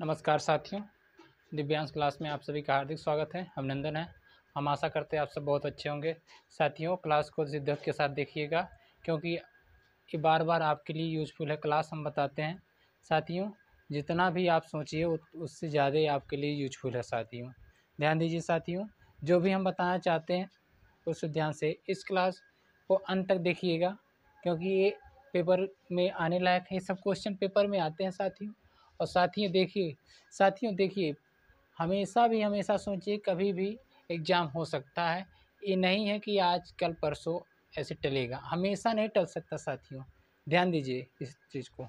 नमस्कार साथियों, दिव्यांश क्लास में आप सभी का हार्दिक स्वागत है। हम नंदन हैं। हम आशा करते हैं आप सब बहुत अच्छे होंगे। साथियों, क्लास को शिद्दत के साथ देखिएगा क्योंकि ये बार बार आपके लिए यूजफुल है। क्लास हम बताते हैं साथियों, जितना भी आप सोचिए उससे ज़्यादा ही आपके लिए यूजफुल है। साथियों ध्यान दीजिए। साथियों, जो भी हम बताना चाहते हैं उस ध्यान से इस क्लास को अंत तक देखिएगा क्योंकि ये पेपर में आने लायक है। सब क्वेश्चन पेपर में आते हैं साथियों। और साथियों देखिए, हमेशा सोचिए कभी भी एग्ज़ाम हो सकता है। ये नहीं है कि आज कल परसों ऐसे टलेगा, हमेशा नहीं टल सकता साथियों। ध्यान दीजिए इस चीज़ को।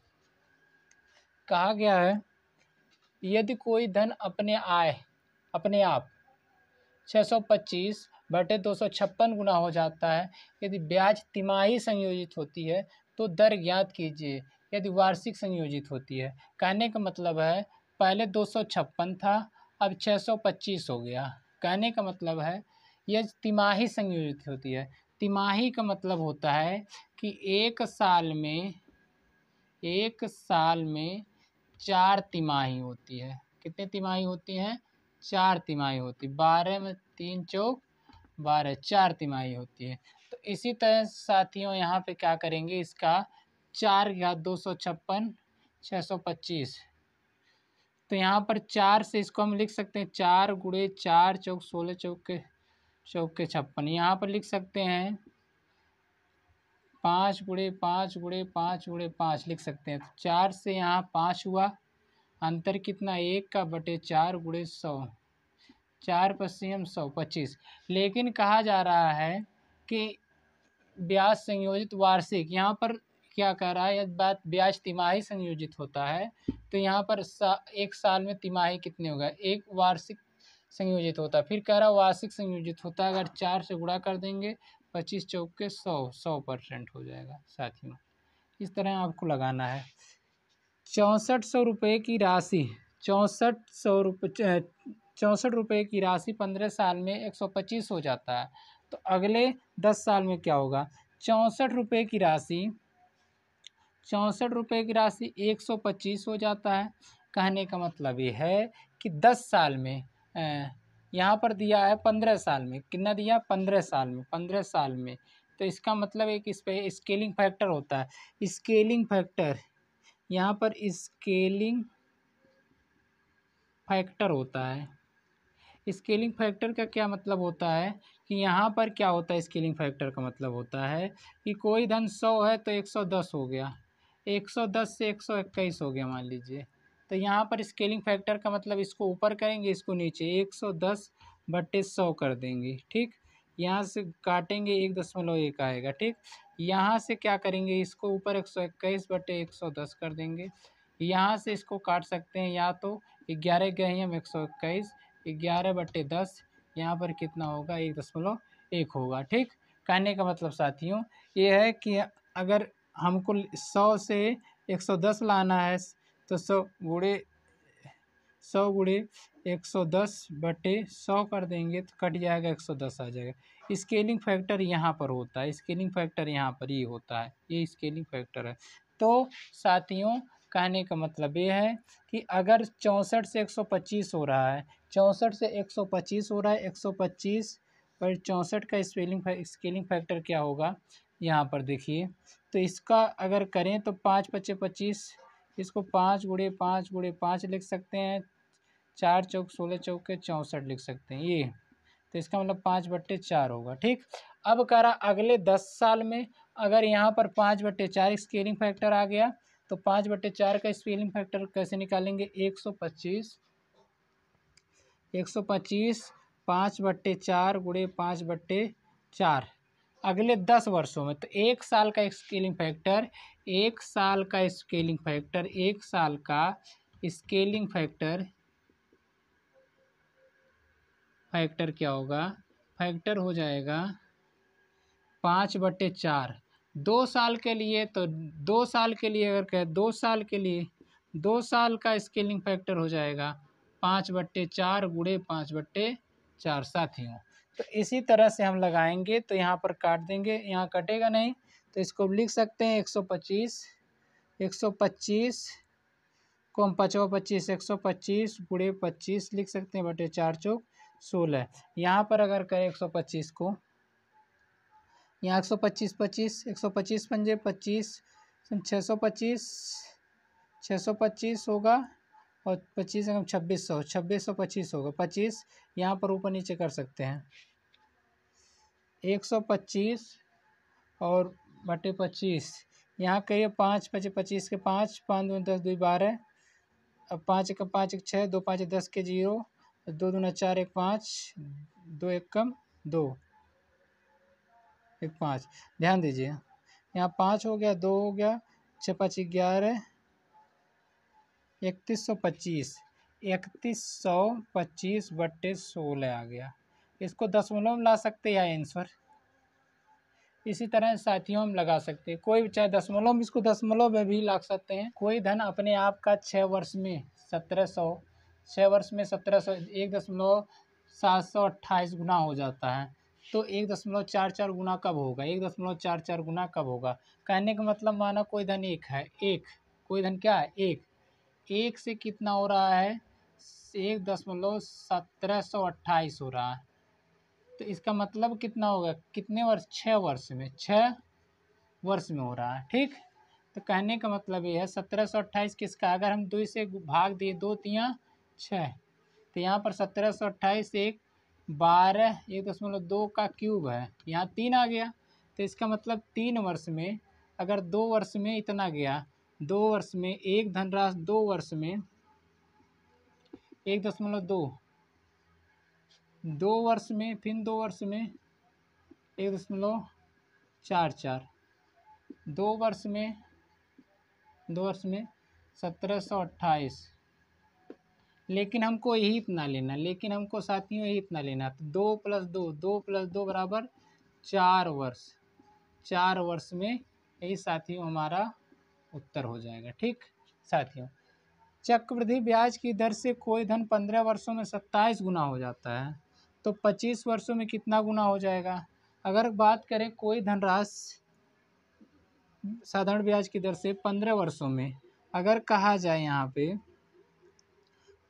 कहा गया है, यदि कोई धन अपने आप 625 बटे 256 गुना हो जाता है, यदि ब्याज तिमाही संयोजित होती है तो दर ज्ञात कीजिए यदि वार्षिक संयोजित होती है। कहने का मतलब है पहले 256 था, अब 625 हो गया। कहने का मतलब है यह तिमाही संयोजित होती है। तिमाही का मतलब होता है कि एक साल में 4 तिमाही होती है। कितने तिमाही होती हैं? 4 तिमाही होती। 12 में 3 चौक 12, 4 तिमाही होती है। तो इसी तरह साथियों यहाँ पे क्या करेंगे, इसका 4 घात 256 625। तो यहाँ पर 4 से इसको हम लिख सकते हैं 4 गुणे 4 चौक 16 चौके 56। यहाँ पर लिख सकते हैं 5 गुणे 5 गुणे 5 गुणे 5 लिख सकते हैं। तो 4 से यहाँ 5 हुआ, अंतर कितना 1 का बटे 4 गुणे 100, 4 पच्चीम 100 25। लेकिन कहा जा रहा है कि ब्याज संयोजित वार्षिक, यहाँ पर क्या कह रहा है, यह बात ब्याज तिमाही संयोजित होता है तो यहाँ पर एक साल में तिमाही कितने होगा, एक वार्षिक संयोजित होता है। फिर कह रहा है वार्षिक संयोजित होता है, अगर 4 से गुणा कर देंगे 25 चौके 100% हो जाएगा। साथियों इस तरह आपको लगाना है। 6400 रुपये की राशि 64 रुपये की राशि 15 साल में 125 हो जाता है, तो अगले 10 साल में क्या होगा? 64 रुपये की राशि 125 हो जाता है। कहने का मतलब ये है कि 10 साल में यहाँ पर दिया है 15 साल में, कितना दिया? 15 साल में। तो इसका मतलब एक इस पे स्केलिंग फैक्टर होता है। स्केलिंग फैक्टर, यहाँ पर स्केलिंग फैक्टर होता है। स्केलिंग फैक्टर का क्या मतलब होता है कि यहाँ पर क्या होता है, स्केलिंग फैक्टर का मतलब होता है कि कोई धन 100 है तो 110 हो गया, 110 से 121 हो गया मान लीजिए। तो यहाँ पर स्केलिंग फैक्टर का मतलब इसको ऊपर करेंगे, इसको नीचे 110 बटे 100 कर देंगे। ठीक, यहाँ से काटेंगे 1.1 आएगा। ठीक, यहाँ से क्या करेंगे, इसको ऊपर 121 बटे 110 कर देंगे। यहाँ से इसको काट सकते हैं, या तो 11 गए हम 121, 11/10, यहाँ पर कितना होगा 1.1 होगा। ठीक, कहने का मतलब साथियों ये है कि अगर हमको 100 से 110 लाना है तो 100 गुणे 110/100 कर देंगे तो कट जाएगा 110 आ जाएगा। स्केलिंग फैक्टर यहाँ पर होता है, स्केलिंग फैक्टर यहाँ पर ये होता है, ये स्केलिंग फैक्टर है। तो साथियों कहने का मतलब ये है कि अगर 64 से 125 हो रहा है, 64 से 125 हो रहा है, 125 पर 64 का स्केलिंग फैक्टर क्या होगा यहाँ पर देखिए। तो इसका अगर करें तो 5 × 25, इसको 5 गुणे 5 गुणे 5 लिख सकते हैं, 4 चौक 16 चौके 64 लिख सकते हैं ये। तो इसका मतलब 5/4 होगा। ठीक, अब कह रहा अगले 10 साल में अगर यहाँ पर 5/4 स्केलिंग फैक्टर आ गया तो 5/4 का स्केलिंग फैक्टर कैसे निकालेंगे? 125 5/4 गुणे 5/4 अगले 10 वर्षों में। तो एक साल का स्केलिंग फैक्टर, एक साल का स्केलिंग फैक्टर क्या होगा? फैक्टर हो जाएगा 5/4। 2 साल के लिए, तो 2 साल के लिए अगर कहें 2 साल के लिए 2 साल का स्केलिंग फैक्टर हो जाएगा 5/4 गुणे 5/4 साथियों। तो इसी तरह से हम लगाएंगे, तो यहाँ पर काट देंगे, यहाँ कटेगा नहीं तो इसको लिख सकते हैं 125 इसको हम 5×25 125 गुणे 25 लिख सकते हैं बटे 4 चौक 16। यहाँ पर अगर करें 125 को, यहाँ 125 25 125 पंजे 25 625 होगा और 25 2600 2625 होगा। 25 यहाँ पर ऊपर नीचे कर सकते हैं 125 और बटे 25। यहाँ करिए 5 5 25 के 5 5 2 10 2 12। अब 5 1 5 1 6 2 5 10 के 0 2 दूना 4 1 5 2 1 कम 2 1 5। ध्यान दीजिए यहाँ 5 हो गया 2 हो गया 6 5 11 3125 3125 बटे 16 आ गया। इसको दशमलव में ला सकते हैं या आंसर। इसी तरह साथियों हम लगा सकते हैं, कोई चाहे दशमलव में, इसको दशमलव में भी ला सकते हैं। कोई धन अपने आप का 6 वर्ष में 1700 6 वर्ष में 1700 1.728 गुना हो जाता है। तो 1.44 गुना कब होगा? 1.44 गुना कब होगा? कहने का मतलब माना कोई धन एक है, एक कोई धन क्या है? एक से कितना हो रहा है? 1.1728 हो रहा है। तो इसका मतलब कितना होगा? कितने वर्ष? 6 वर्ष में, 6 वर्ष में हो रहा है। ठीक, तो कहने का मतलब ये है 1728 किसका? अगर हम 2 से भाग दिए 2 तियाँ 6, तो यहाँ पर 1728 1 12 1.2 का क्यूब है, यहाँ 3 आ गया। तो इसका मतलब 3 वर्ष में, अगर 2 वर्ष में इतना गया, 2 वर्ष में एक धनराशि 2 वर्ष में 1.2, 2 वर्ष में, फिर 2 वर्ष में 1.44, 2 वर्ष में 1728। लेकिन हमको यही इतना लेना, लेकिन हमको साथियों यही इतना लेना। तो 2 + 2 2 + 2 बराबर 4 वर्ष, 4 वर्ष में यही साथियों हमारा उत्तर हो जाएगा। ठीक साथियों, चक्रवृद्धि ब्याज की दर से कोई धन 15 वर्षों में 27 गुना हो जाता है, तो 25 वर्षों में कितना गुना हो जाएगा? अगर बात करें कोई धनराशि साधारण ब्याज की दर से 15 वर्षों में, अगर कहा जाए यहाँ पे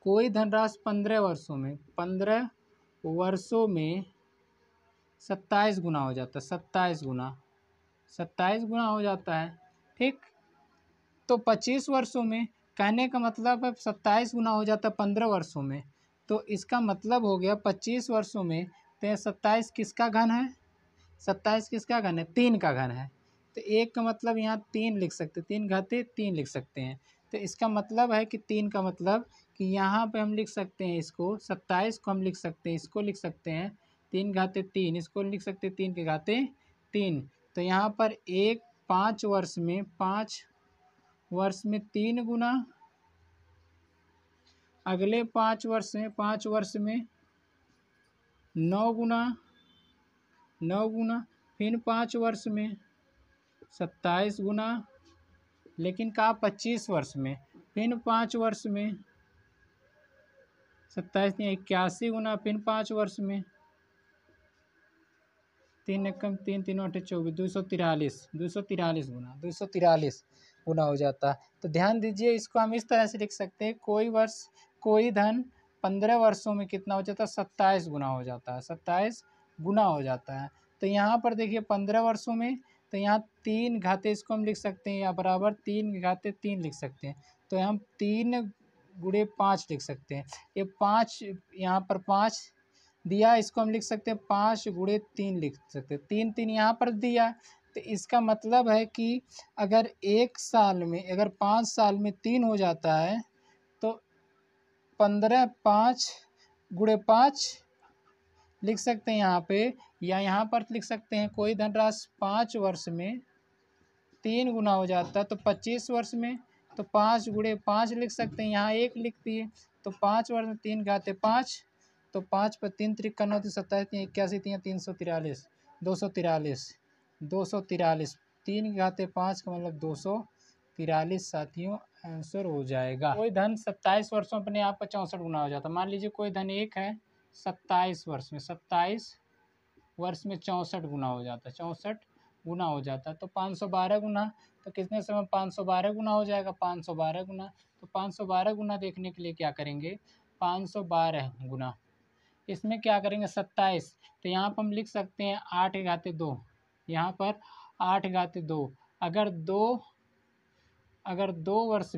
कोई धनराशि 15 वर्षों में 27 गुना हो जाता है, 27 गुना हो जाता है। ठीक, तो 25 वर्षों में, कहने का मतलब है 27 गुना हो जाता है 15 वर्षों में, तो इसका मतलब हो गया 25 वर्षों में। तो 27 किसका घन है? 27 किसका घन है? 3 का घन है। तो 1 का मतलब यहाँ 3 लिख सकते, 3 घाते 3 लिख सकते हैं। तो इसका मतलब है कि 3 का मतलब कि यहाँ पे हम लिख सकते हैं इसको, 27 को हम लिख सकते हैं, इसको लिख सकते हैं 3 घाते 3, इसको लिख सकते हैं 3 के घाते 3। तो यहाँ पर 5 वर्ष में 3 गुना, अगले 5 वर्ष में 9 गुना, फिर 5 वर्ष में 27 गुना, लेकिन कहा 25 वर्ष में, फिर 5 वर्ष में 27 81 गुना, फिर 5 वर्ष में 3 एकम 3 3 8 24 243 गुना हो जाता है। तो ध्यान दीजिए, इसको हम इस तरह से लिख सकते हैं, कोई धन 15 वर्षों में कितना हो जाता है? 27 गुना हो जाता है, 27 गुना हो जाता है। तो यहाँ पर देखिए 15 वर्षों में, तो यहाँ 3 घाते, इसको हम लिख सकते हैं या बराबर 3 घाते 3 लिख सकते हैं। तो हम 3 गुणे 5 लिख सकते हैं। ये 5 यहाँ पर 5 दिया, इसको हम लिख सकते हैं 5 गुणे 3 लिख सकते हैं। 3 3 यहाँ पर दिया, तो इसका मतलब है कि अगर 1 साल में, अगर 5 साल में 3 हो जाता है, तो 15 5 गुणे 5 लिख सकते हैं यहाँ पे, या यहाँ पर लिख सकते हैं कोई धनराशि 5 वर्ष में 3 गुना हो जाता है, तो 25 वर्ष में तो 5 गुणे 5 लिख सकते हैं, यहाँ 1 लिख दिए। तो 5 वर्ष में 3 घाते 5, तो 5 पर 3 त्रिक 9 27 81 343 243 3 घाते 5 का मतलब 243 साथियों आंसर हो जाएगा। कोई धन 27 वर्षों अपने आप का 64 गुना हो जाता है। मान लीजिए कोई धन 1 है 27 वर्ष में, 27 वर्ष में 64 गुना हो जाता है, 64 गुना हो जाता है। तो 512 गुना, तो कितने समय 512 गुना हो जाएगा, 512 गुना। तो 512 गुना देखने के लिए क्या करेंगे, 512 गुना, इसमें क्या करेंगे 27। तो यहाँ पर हम लिख सकते हैं 8×2, यहाँ पर 8×2। अगर दो वर्ष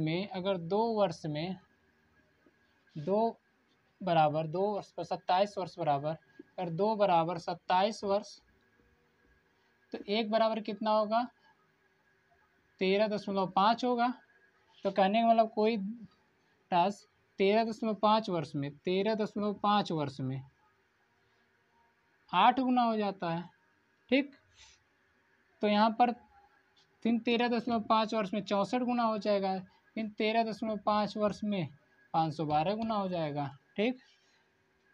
में, दो बराबर 2 वर्ष पर 27 वर्ष बराबर, अगर 2 बराबर 27 वर्ष, तो 1 बराबर कितना होगा, 13.5 होगा। तो कहने का मतलब कोई टास्क 13.5 वर्ष में, 13.5 वर्ष में 8 गुना हो जाता है, ठीक। तो यहाँ पर फिर 13.5 वर्ष में 64 गुना हो जाएगा, फिर 13.5 वर्ष में 512 गुना हो जाएगा, ठीक,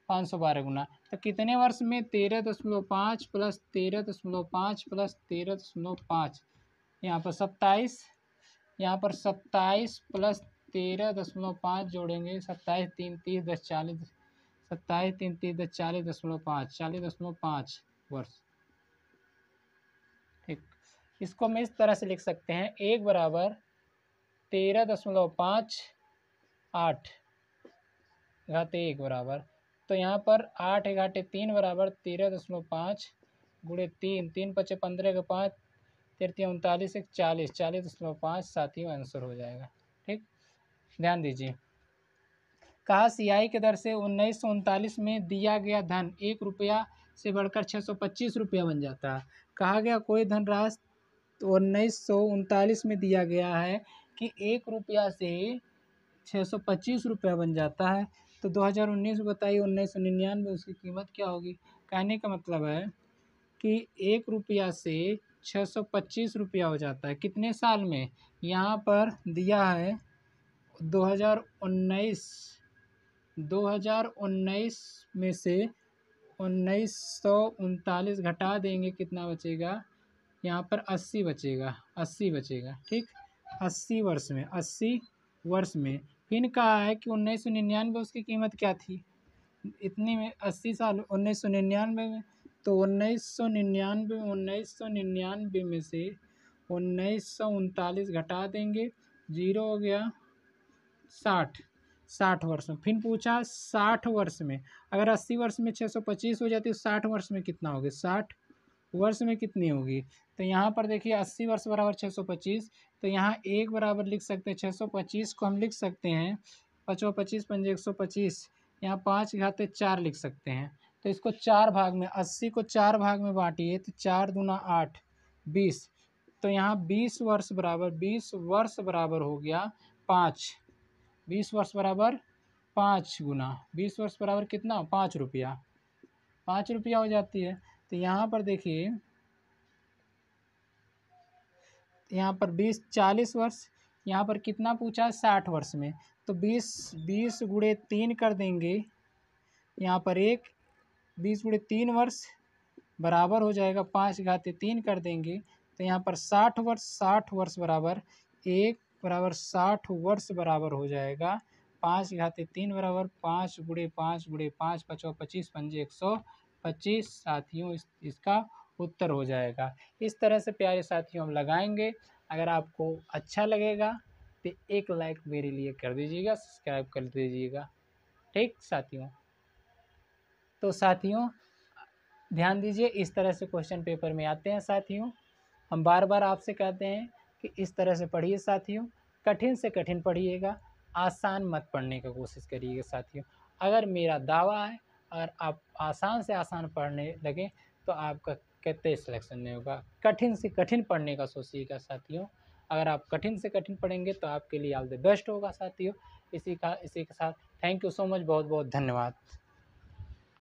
512 गुना। तो कितने वर्ष में, 13.5 प्लस 13.5 प्लस 13.5, यहाँ पर 27, यहाँ पर 27 प्लस 13.5 जोड़ेंगे, 27 3 30 10 40, 27 3 30 10 40.5, 40.5 वर्ष, ठीक। इसको हम इस तरह से लिख सकते हैं, 1 बराबर 13.58 बराबर, तो यहाँ पर 8×3 बराबर 13.5 गुणे 3, 3 × 5 = 15 के 5, 3 × 39 = 40, 40.5 साथियों आंसर हो जाएगा, ठीक। ध्यान दीजिए, कहा सियाई के दर से 1939 में दिया गया धन 1 रुपया से बढ़कर 625 रुपया बन जाता है। कहा गया कोई धनराशि 1939 में दिया गया है कि 1 रुपया से 625 रुपया बन जाता है। तो 2019 बताइए, 1999 उसकी कीमत क्या होगी। कहने का मतलब है कि 1 रुपया से 625 रुपया हो जाता है कितने साल में, यहाँ पर दिया है 2019 में से 1939 घटा देंगे, कितना बचेगा, यहाँ पर 80 बचेगा, 80 बचेगा, ठीक। 80 वर्ष में फिर कहा है कि 1999 उसकी कीमत क्या थी, इतनी में 80 साल 1999 में, तो 1999 में से 1939 घटा देंगे, 0 हो गया 60 वर्ष में। फिर पूछा 60 वर्ष में, अगर 80 वर्ष में 625 हो जाती है, 60 वर्ष में कितना होगी, 60 वर्ष में कितनी होगी। तो यहाँ पर देखिए 80 वर्ष बराबर 625, तो यहाँ 1 बराबर लिख सकते हैं, 625 को हम लिख सकते हैं 5 25 पंजे 125, यहाँ 5×4 लिख सकते हैं। तो इसको 4 भाग में, 80 को 4 भाग में बांटिए, तो 4 दूना 8 20, तो यहाँ 20 वर्ष बराबर हो गया 5, 20 वर्ष बराबर 5 गुना 20 वर्ष बराबर कितना, 5 रुपया, 5 रुपया हो जाती है। तो यहाँ पर देखिए, यहाँ पर 40 वर्ष, यहाँ पर कितना पूछा 60 वर्ष में, तो 20 गुणे 3 कर देंगे, यहाँ पर 20 गुणे 3 वर्ष बराबर हो जाएगा 5×3 कर देंगे, तो यहाँ पर 60 वर्ष बराबर 60 वर्ष बराबर हो जाएगा 5×3 बराबर 5 गुणे 5 गुणे 5 5 25 पंजे 125 साथियों, इसका उत्तर हो जाएगा। इस तरह से प्यारे साथियों हम लगाएंगे। अगर आपको अच्छा लगेगा तो एक लाइक मेरे लिए कर दीजिएगा, सब्सक्राइब कर दीजिएगा, ठीक साथियों। तो साथियों ध्यान दीजिए, इस तरह से क्वेश्चन पेपर में आते हैं साथियों। हम बार बार आपसे कहते हैं कि इस तरह से पढ़िए साथियों, कठिन से कठिन पढ़िएगा, आसान मत पढ़ने की कोशिश करिएगा साथियों। अगर मेरा दावा है, अगर आप आसान से आसान पढ़ने लगे तो आपका कहते सिलेक्शन नहीं होगा। कठिन से कठिन पढ़ने का सोचिएगा साथियों। अगर आप कठिन से कठिन पढ़ेंगे तो आपके लिए ऑल द बेस्ट होगा साथियों। इसी के साथ थैंक यू सो मच, बहुत बहुत धन्यवाद।